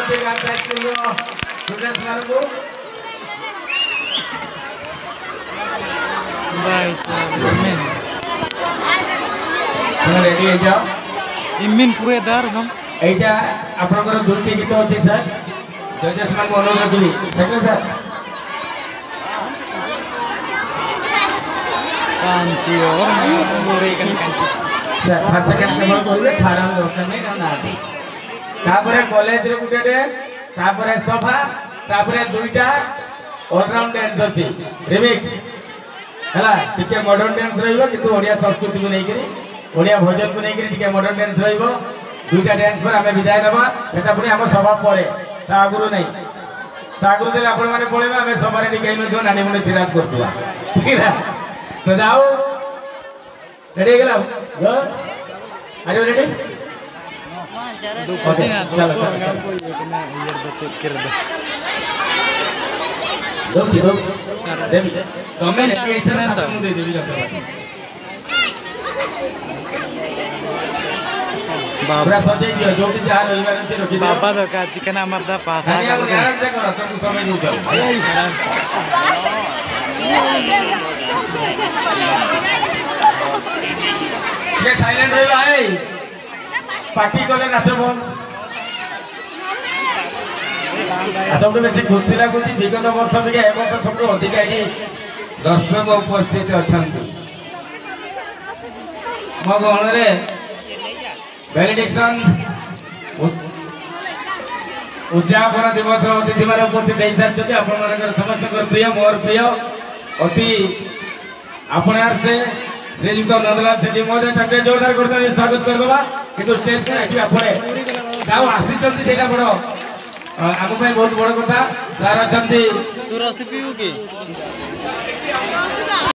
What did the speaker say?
Bharati Gandhi School students मानको भाई साहब इमिन रेडी हो जाओ इमिन पूरे दार हम एटा आपनकर दुर्टी गीत अछि सर जजेस मान अनुरोध रखबी सकले सर कांची और मोरे कन कांची सर फर्स्ट सेकंड केवल करबे थारा दरकार नै ना तापरे कॉलेज रे गुटेडे तापरे सोफा तापरे दुईटा ऑलराउंड डांस अछि रिमिक्स हला टिके मॉडर्न डांस रहिबो किंतु ओडिया संस्कृति को नै करी ओडिया भोजन को नै करी टिके मॉडर्न डांस रहिबो दुईटा डांस पर हमें विदाय देबा सेटा पुनी हम सभा परे ता आगुरु नै ता आगुरु देले आपण माने पळेबा हमें सभारे टिके न नानी मुने थिरात करतुवा ठीक है तो जाओ रेडी गेला गो आर यू रेडी दो पसीना दो काम कोई एक ना यार बते कर दे लोग देवी कमेंट ऐसे ना तो दे देवी बाबा सजे दियो जोटी जा रविवार से रखी दे बाबा तो का चिकन अमरदा पास आ गया यार से करो तुम समय दो ये साइलेंट रही भाई पार्टी कोले नाचबो सबसे बेसी खुशी लागुची विगत वर्ष भी ए वर्ष सबको अधिक एठी दर्शक उपस्थित अछंती मो गणरे वैलिडिक्शन उद्यापन दिवस अतिथि मान उपस्थित हो सारी आपण समस्त प्रिय मोर प्रिय अति आपणार से श्रीयुक्त नंदलाल सेठी महोदय टंके जोरदार करते स्वागत करबा किंतु स्टेज पर एठी आपणे जाओ आसीचंती सेटा बड़ आम बहुत बड़ कथा सार अच्छा तू रस पीऊ की